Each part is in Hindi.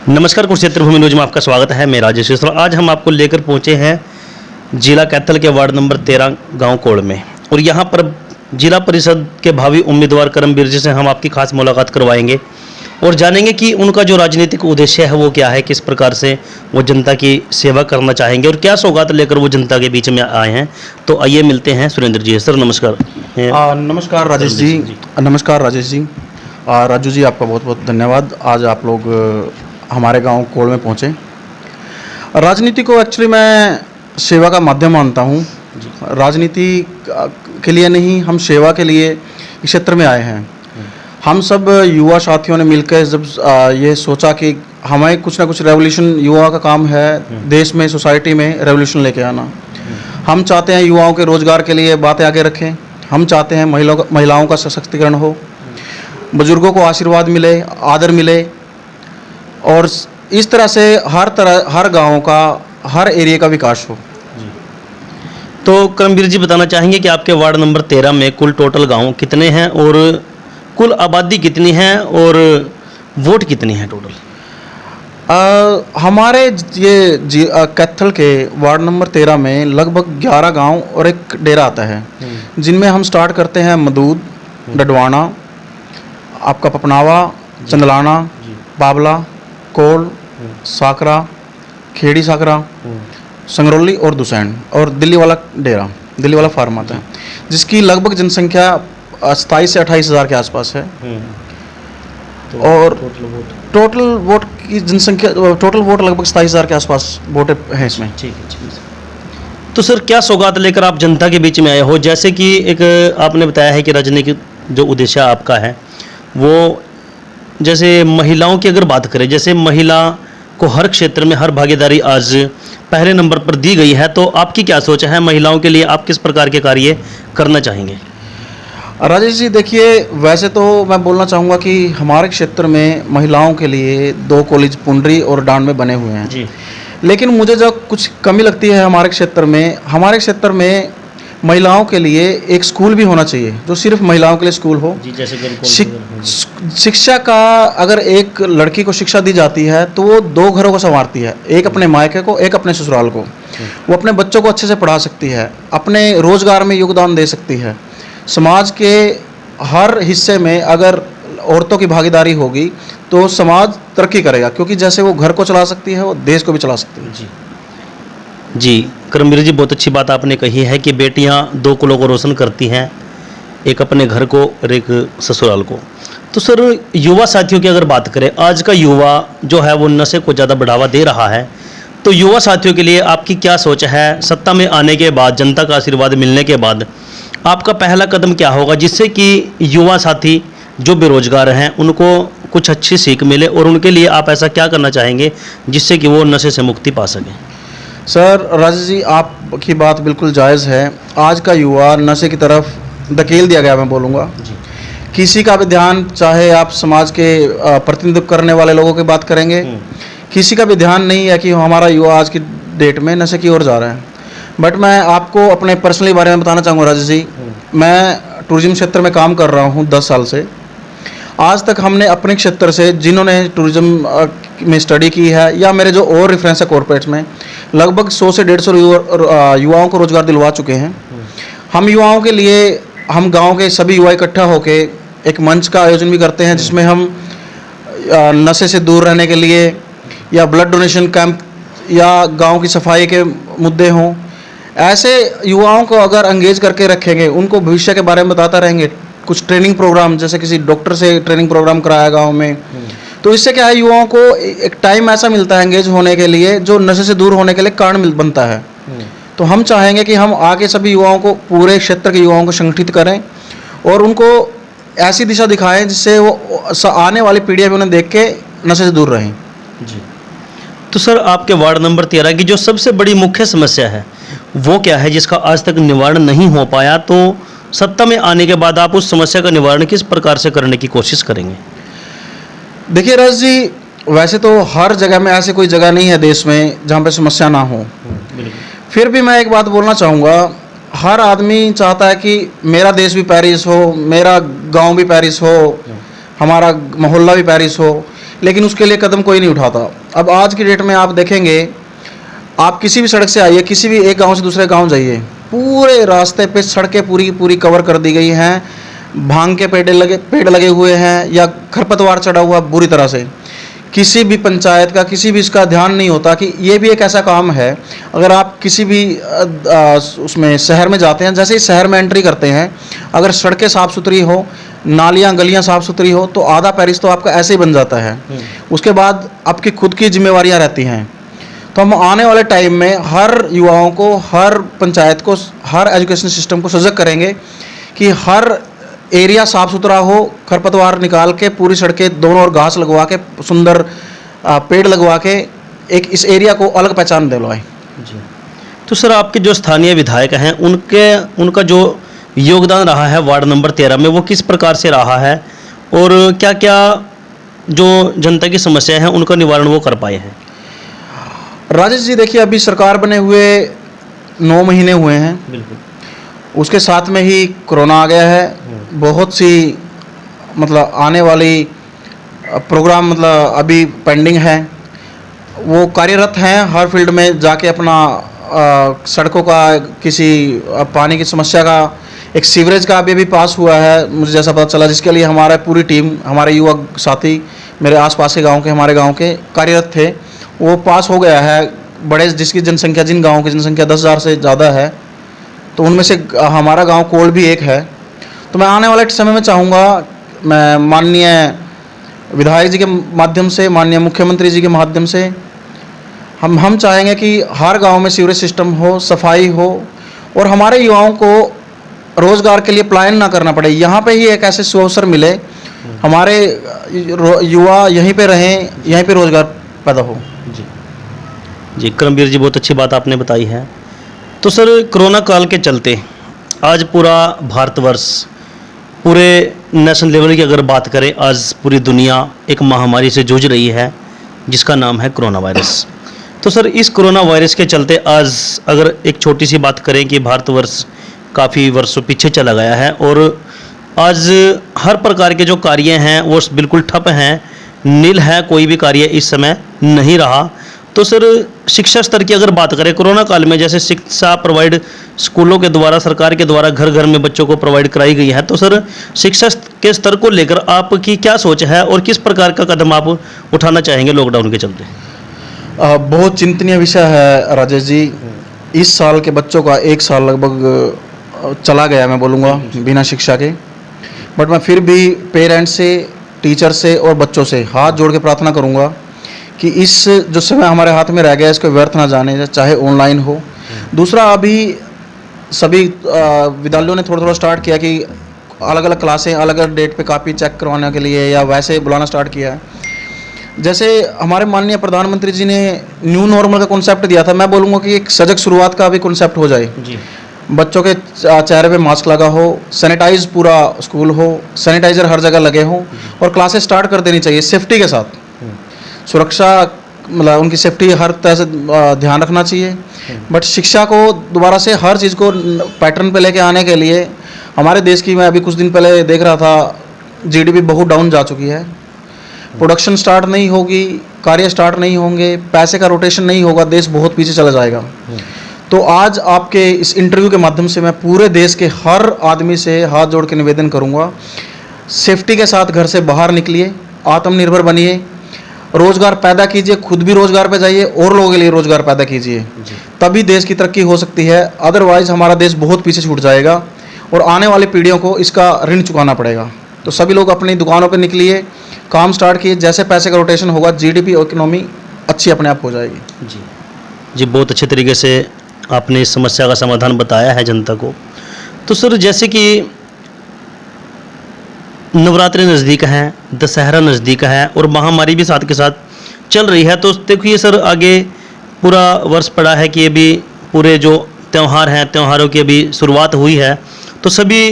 नमस्कार, कुरुक्षेत्र भूमि न्यूज में आपका स्वागत है। मैं राजेश मिश्रा। आज हम आपको लेकर पहुंचे हैं जिला कैथल के वार्ड नंबर 13 गांव कोड़ में, और यहां पर जिला परिषद के भावी उम्मीदवार करमवीर जी से हम आपकी खास मुलाकात करवाएंगे और जानेंगे कि उनका जो राजनीतिक उद्देश्य है वो क्या है, किस प्रकार से वो जनता की सेवा करना चाहेंगे और क्या सौगात लेकर वो जनता के बीच में आए हैं। तो आइए मिलते हैं सुरेंद्र जी। सर नमस्कार। नमस्कार राजेश जी। नमस्कार राजेश जी। राजू जी, आपका बहुत बहुत धन्यवाद। आज आप लोग हमारे गांव कोड़ में पहुंचे। राजनीति को एक्चुअली मैं सेवा का माध्यम मानता हूं। राजनीति के लिए नहीं, हम सेवा के लिए इस क्षेत्र में आए हैं। हम सब युवा साथियों ने मिलकर जब ये सोचा कि हमें कुछ ना कुछ रेवोल्यूशन, युवा का काम है देश में, सोसाइटी में रेवोल्यूशन लेके आना। हम चाहते हैं युवाओं के रोजगार के लिए बातें आगे रखें। हम चाहते हैं महिलाओं का सशक्तिकरण हो, बुजुर्गों को आशीर्वाद मिले, आदर मिले, और इस तरह से हर गांव का, हर एरिया का विकास हो। तो करमवीर जी बताना चाहेंगे कि आपके वार्ड नंबर 13 में कुल टोटल गांव कितने हैं और कुल आबादी कितनी है और वोट कितनी है टोटल? हमारे ये कैथल के वार्ड नंबर 13 में लगभग 11 गांव और एक डेरा आता है, जिनमें हम स्टार्ट करते हैं मदूद, डडवाना, आपका पपनावा, चंदलाना, बाबला, कोल, साकरा, खेड़ी साकरा, संगरौली और दुसैन, और दिल्ली वाला डेरा, दिल्ली वाला फार्म आता है, जिसकी लगभग जनसंख्या 27 से 28 हज़ार के आसपास है। और टोटल वोट की जनसंख्या, टोटल वोट लगभग 27 हज़ार के आसपास वोट है इसमें। ठीक है। तो सर क्या सौगात लेकर आप जनता के बीच में आए हो? जैसे कि एक आपने बताया है कि राजनीतिक जो उद्देश्य आपका है वो, जैसे महिलाओं की अगर बात करें, जैसे महिला को हर क्षेत्र में हर भागीदारी आज पहले नंबर पर दी गई है, तो आपकी क्या सोच है? महिलाओं के लिए आप किस प्रकार के कार्य करना चाहेंगे? राजेश जी देखिए, वैसे तो मैं बोलना चाहूँगा कि हमारे क्षेत्र में महिलाओं के लिए 2 कॉलेज पुंडरी और डांड में बने हुए हैं जी। लेकिन मुझे जो कुछ कमी लगती है हमारे क्षेत्र में महिलाओं के लिए एक स्कूल भी होना चाहिए, जो सिर्फ महिलाओं के लिए स्कूल हो जी। जैसे शिक्षा का, अगर एक लड़की को शिक्षा दी जाती है तो वो 2 घरों को संवारती है, एक अपने मायके को, एक अपने ससुराल को। वो अपने बच्चों को अच्छे से पढ़ा सकती है, अपने रोजगार में योगदान दे सकती है। समाज के हर हिस्से में अगर औरतों की भागीदारी होगी तो समाज तरक्की करेगा, क्योंकि जैसे वो घर को चला सकती है वो देश को भी चला सकती है जी। करमवीर जी, बहुत अच्छी बात आपने कही है कि बेटियां 2 कुलों को रोशन करती हैं, एक अपने घर को और एक ससुराल को। तो सर युवा साथियों की अगर बात करें, आज का युवा जो है वो नशे को ज़्यादा बढ़ावा दे रहा है, तो युवा साथियों के लिए आपकी क्या सोच है? सत्ता में आने के बाद, जनता का आशीर्वाद मिलने के बाद आपका पहला कदम क्या होगा, जिससे कि युवा साथी जो बेरोजगार हैं उनको कुछ अच्छी सीख मिले, और उनके लिए आप ऐसा क्या करना चाहेंगे जिससे कि वो नशे से मुक्ति पा सकें? सर राजेश जी, आपकी बात बिल्कुल जायज़ है। आज का युवा नशे की तरफ धकेल दिया गया, मैं बोलूँगा। किसी का भी ध्यान, चाहे आप समाज के प्रतिनिधित्व करने वाले लोगों की बात करेंगे, किसी का भी ध्यान नहीं है कि हमारा युवा आज की डेट में नशे की ओर जा रहा है। बट मैं आपको अपने पर्सनली बारे में बताना चाहूँगा राजेश जी। मैं टूरिज्म क्षेत्र में काम कर रहा हूँ 10 साल से। आज तक हमने अपने क्षेत्र से, जिन्होंने टूरिज्म में स्टडी की है या मेरे जो और रेफरेंस है कॉर्पोरेट्स में, लगभग 100 से 150 युवाओं को रोजगार दिलवा चुके हैं। हम युवाओं के लिए, हम गांव के सभी युवा इकट्ठा होकर एक मंच का आयोजन भी करते हैं, जिसमें हम नशे से दूर रहने के लिए या ब्लड डोनेशन कैंप या गांव की सफाई के मुद्दे हों, ऐसे युवाओं को अगर एंगेज करके रखेंगे, उनको भविष्य के बारे में बताता रहेंगे, कुछ ट्रेनिंग प्रोग्राम, जैसे किसी डॉक्टर से ट्रेनिंग प्रोग्राम कराया गांव में, तो इससे क्या है, युवाओं को एक टाइम ऐसा मिलता है एंगेज होने के लिए, जो नशे से दूर होने के लिए कारण बनता है। तो हम चाहेंगे कि हम आगे सभी युवाओं को, पूरे क्षेत्र के युवाओं को संगठित करें और उनको ऐसी दिशा दिखाएं जिससे वो आने वाली पीढ़ियाँ भी उन्हें देख के नशे से दूर रहें जी। तो सर आपके वार्ड नंबर 13 की जो सबसे बड़ी मुख्य समस्या है वो क्या है, जिसका आज तक निवारण नहीं हो पाया? तो सत्ता में आने के बाद आप उस समस्या का निवारण किस प्रकार से करने की कोशिश करेंगे? देखिए राज जी, वैसे तो हर जगह में ऐसे कोई जगह नहीं है देश में जहाँ पे समस्या ना हो। फिर भी मैं एक बात बोलना चाहूँगा, हर आदमी चाहता है कि मेरा देश भी पेरिस हो, मेरा गांव भी पेरिस हो, हमारा मोहल्ला भी पेरिस हो। लेकिन उसके लिए कदम कोई नहीं उठाता। अब आज की डेट में आप देखेंगे, आप किसी भी सड़क से आइए, किसी भी एक गांव से दूसरे गांव जाइए, पूरे रास्ते पे सड़कें पूरी की पूरी कवर कर दी गई हैं, भांग के पेड़ लगे हुए हैं या खरपतवार चढ़ा हुआ बुरी तरह से। किसी भी पंचायत का, किसी भी इसका ध्यान नहीं होता कि ये भी एक ऐसा काम है। अगर आप किसी भी उसमें शहर में जाते हैं, जैसे ही शहर में एंट्री करते हैं, अगर सड़कें साफ़ सुथरी हो, नालियाँ गलियाँ साफ़ सुथरी हो, तो आधा पेरिस तो आपका ऐसे ही बन जाता है। उसके बाद आपकी खुद की जिम्मेवारियाँ रहती हैं। तो हम आने वाले टाइम में हर युवाओं को, हर पंचायत को, हर एजुकेशन सिस्टम को सजग करेंगे कि हर एरिया साफ़ सुथरा हो, खरपतवार निकाल के पूरी सड़कें दोनों ओर घास लगवा के, सुंदर पेड़ लगवा के एक इस एरिया को अलग पहचान दिलवाएं। जी। तो सर, आपके जो स्थानीय विधायक हैं, उनका जो योगदान रहा है वार्ड नंबर 13 में, वो किस प्रकार से रहा है और क्या क्या जो जनता की समस्या है उनका निवारण वो कर पाए हैं? राजेश जी, देखिए, अभी सरकार बने हुए 9 महीने हुए हैं। बिल्कुल। उसके साथ में ही कोरोना आ गया है। बहुत सी मतलब आने वाली प्रोग्राम मतलब अभी पेंडिंग है, वो कार्यरत हैं हर फील्ड में जाके अपना सड़कों का, किसी पानी की समस्या का, एक सीवरेज का अभी पास हुआ है मुझे जैसा पता चला, जिसके लिए हमारा पूरी टीम, हमारे युवा साथी, मेरे आसपास के गांव के, हमारे गांव के कार्यरत थे, वो पास हो गया है। बड़े जिसकी जनसंख्या, जिन गाँवों की जनसंख्या 10,000 से ज़्यादा है, तो उनमें से हमारा गांव कोल भी एक है। तो मैं आने वाले समय में चाहूँगा, मैं माननीय विधायक जी के माध्यम से, माननीय मुख्यमंत्री जी के माध्यम से, हम चाहेंगे कि हर गांव में सीवरेज सिस्टम हो, सफाई हो और हमारे युवाओं को रोज़गार के लिए पलायन ना करना पड़े। यहाँ पे ही एक ऐसे सुअवसर मिले, हमारे युवा यहीं पे रहें, यहीं पे रोज़गार पैदा हो। जी जी, करमवीर जी, बहुत अच्छी बात आपने बताई है। तो सर, कोरोना काल के चलते आज पूरा भारतवर्ष, पूरे नेशनल लेवल की अगर बात करें, आज पूरी दुनिया एक महामारी से जूझ रही है जिसका नाम है कोरोना वायरस। तो सर, इस कोरोना वायरस के चलते आज अगर एक छोटी सी बात करें कि भारतवर्ष काफ़ी वर्षों पीछे चला गया है और आज हर प्रकार के जो कार्य हैं वो बिल्कुल ठप हैं, नील है, कोई भी कार्य इस समय नहीं रहा। तो सर, शिक्षा स्तर की अगर बात करें, कोरोना काल में जैसे शिक्षा प्रोवाइड स्कूलों के द्वारा, सरकार के द्वारा घर घर में बच्चों को प्रोवाइड कराई गई है, तो सर शिक्षा के स्तर को लेकर आपकी क्या सोच है और किस प्रकार का कदम आप उठाना चाहेंगे लॉकडाउन के चलते? बहुत चिंतनीय विषय है राजेश जी। इस साल के बच्चों का 1 साल लगभग चला गया, मैं बोलूँगा, बिना शिक्षा के। बट मैं फिर भी पेरेंट्स से, टीचर से और बच्चों से हाथ जोड़ के प्रार्थना करूँगा कि इस जो समय हमारे हाथ में रह गया इसको व्यर्थ ना जाने, चाहे ऑनलाइन हो। दूसरा, अभी सभी विद्यालयों ने थोड़ा थोड़ा स्टार्ट किया कि अलग अलग क्लासें अलग अलग डेट पे कॉपी चेक करवाने के लिए या वैसे बुलाना स्टार्ट किया है। जैसे हमारे माननीय प्रधानमंत्री जी ने न्यू नॉर्मल का कॉन्सेप्ट दिया था, मैं बोलूँगा कि एक सजग शुरुआत का भी कॉन्सेप्ट हो जाए जी। बच्चों के चेहरे पे मास्क लगा हो, सैनिटाइज पूरा स्कूल हो, सैनिटाइजर हर जगह लगे हों और क्लासेस स्टार्ट कर देनी चाहिए सेफ्टी के साथ। सुरक्षा मतलब उनकी सेफ्टी हर तरह से ध्यान रखना चाहिए। बट शिक्षा को दोबारा से हर चीज़ को पैटर्न पे लेके आने के लिए हमारे देश की, मैं अभी कुछ दिन पहले देख रहा था, जीडीपी बहुत डाउन जा चुकी है। प्रोडक्शन स्टार्ट नहीं होगी, कार्य स्टार्ट नहीं होंगे, पैसे का रोटेशन नहीं होगा, देश बहुत पीछे चला जाएगा। तो आज आपके इस इंटरव्यू के माध्यम से मैं पूरे देश के हर आदमी से हाथ जोड़ के निवेदन करूंगा, सेफ्टी के साथ घर से बाहर निकलिए, आत्मनिर्भर बनिए, रोजगार पैदा कीजिए, खुद भी रोजगार पे जाइए और लोगों के लिए रोजगार पैदा कीजिए, तभी देश की तरक्की हो सकती है। अदरवाइज हमारा देश बहुत पीछे छूट जाएगा और आने वाली पीढ़ियों को इसका ऋण चुकाना पड़ेगा। तो सभी लोग अपनी दुकानों पर निकलिए, काम स्टार्ट किए, जैसे पैसे का रोटेशन होगा जीडीपी और इकोनॉमी अच्छी अपने आप हो जाएगी। जी जी, बहुत अच्छे तरीके से आपने इस समस्या का समाधान बताया है जनता को। तो सर, जैसे कि नवरात्रि नज़दीक हैं, दशहरा नज़दीक है और महामारी भी साथ के साथ चल रही है, तो देखिए सर, आगे पूरा वर्ष पड़ा है कि अभी पूरे जो त्यौहार हैं, त्योहारों की अभी शुरुआत हुई है, तो सभी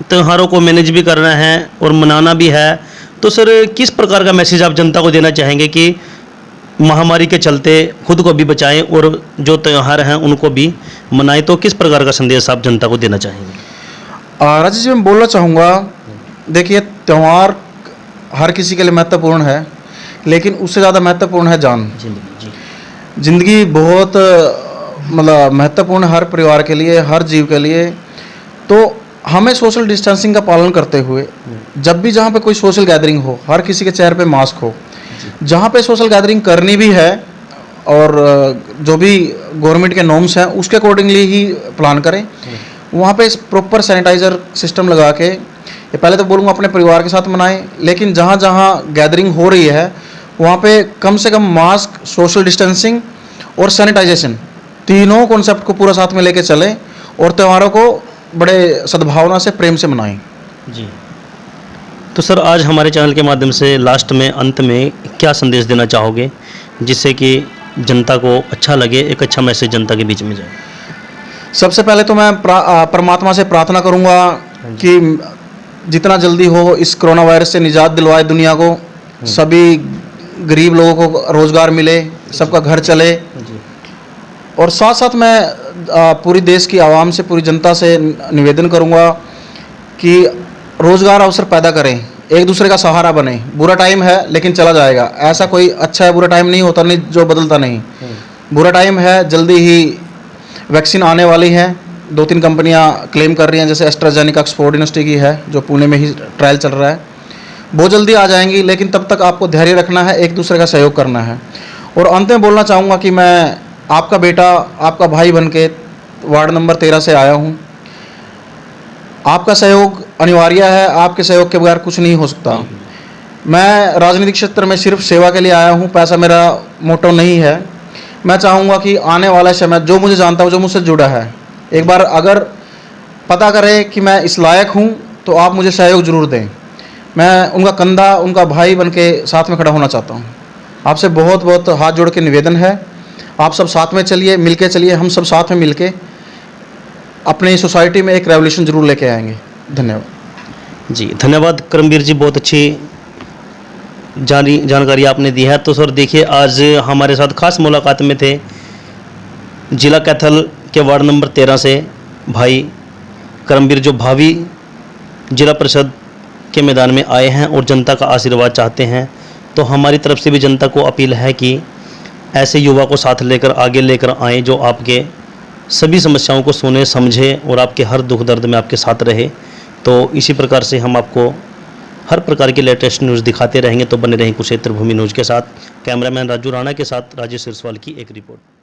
त्योहारों को मैनेज भी करना है और मनाना भी है। तो सर, किस प्रकार का मैसेज आप जनता को देना चाहेंगे कि महामारी के चलते खुद को भी बचाएं और जो त्यौहार हैं उनको भी मनाएं? तो किस प्रकार का संदेश आप जनता को देना चाहेंगे? राजेश जी, मैं बोलना चाहूँगा, देखिए, त्यौहार हर किसी के लिए महत्वपूर्ण है, लेकिन उससे ज़्यादा महत्वपूर्ण है जान। जिंदगी जी। ज़िंदगी बहुत मतलब महत्वपूर्ण है हर परिवार के लिए, हर जीव के लिए। तो हमें सोशल डिस्टेंसिंग का पालन करते हुए जब भी जहाँ पे कोई सोशल गैदरिंग हो, हर किसी के चेहरे पे मास्क हो, जहाँ पे सोशल गैदरिंग करनी भी है और जो भी गवर्नमेंट के नॉर्म्स हैं उसके अकॉर्डिंगली ही प्लान करें। वहाँ पे प्रॉपर सैनिटाइज़र सिस्टम लगा के, ये पहले तो बोलूँगा अपने परिवार के साथ मनाएं, लेकिन जहाँ जहाँ गैदरिंग हो रही है वहाँ पे कम से कम मास्क, सोशल डिस्टेंसिंग और सैनिटाइजेशन, तीनों कॉन्सेप्ट को पूरा साथ में लेके चलें और त्योहारों को बड़े सद्भावना से, प्रेम से मनाएं। जी। तो सर आज हमारे चैनल के माध्यम से लास्ट में, अंत में क्या संदेश देना चाहोगे जिससे कि जनता को अच्छा लगे, एक अच्छा मैसेज जनता के बीच में जाए? सबसे पहले तो मैं परमात्मा से प्रार्थना करूंगा कि जितना जल्दी हो इस कोरोना वायरस से निजात दिलवाए दुनिया को, सभी गरीब लोगों को रोज़गार मिले, सबका घर चले। और साथ साथ मैं पूरी देश की आवाम से, पूरी जनता से निवेदन करूंगा कि रोज़गार अवसर पैदा करें, एक दूसरे का सहारा बने। बुरा टाइम है लेकिन चला जाएगा, ऐसा कोई अच्छा है बुरा टाइम नहीं होता, नहीं जो बदलता नहीं। बुरा टाइम है, जल्दी ही वैक्सीन आने वाली है, 2-3 कंपनियां क्लेम कर रही हैं, जैसे एस्ट्राजेनेका ऑक्सफोर्ड यूनिवर्सिटी की है जो पुणे में ही ट्रायल चल रहा है, बहुत जल्दी आ जाएंगी। लेकिन तब तक आपको धैर्य रखना है, एक दूसरे का सहयोग करना है। और अंत में बोलना चाहूँगा कि मैं आपका बेटा, आपका भाई बन के वार्ड नंबर 13 से आया हूँ। आपका सहयोग अनिवार्य है, आपके सहयोग के बगैर कुछ नहीं हो सकता। मैं राजनीतिक क्षेत्र में सिर्फ सेवा के लिए आया हूँ, पैसा मेरा मोटो नहीं है। मैं चाहूँगा कि आने वाला समय, जो मुझे जानता हो, जो मुझसे जुड़ा है, एक बार अगर पता करे कि मैं इस लायक हूँ तो आप मुझे सहयोग ज़रूर दें। मैं उनका कंधा, उनका भाई बन के साथ में खड़ा होना चाहता हूँ। आपसे बहुत बहुत हाथ जोड़ के निवेदन है, आप सब साथ में चलिए, मिल के चलिए। हम सब साथ में मिल के अपनी सोसाइटी में एक रेवोल्यूशन जरूर लेके आएंगे। धन्यवाद जी। धन्यवाद करमवीर जी, बहुत अच्छी जानकारी आपने दी है। तो सर देखिए, आज हमारे साथ खास मुलाकात में थे जिला कैथल के वार्ड नंबर 13 से भाई करमवीर, जो भावी जिला परिषद के मैदान में आए हैं और जनता का आशीर्वाद चाहते हैं। तो हमारी तरफ से भी जनता को अपील है कि ऐसे युवा को साथ लेकर आगे लेकर आएँ, जो आपके सभी समस्याओं को सुने, समझे और आपके हर दुख दर्द में आपके साथ रहे। तो इसी प्रकार से हम आपको हर प्रकार की लेटेस्ट न्यूज़ दिखाते रहेंगे। तो बने रहें कुरुक्षेत्र भूमि न्यूज़ के साथ। कैमरामैन राजू राणा के साथ राजेश सिरसवाल की एक रिपोर्ट।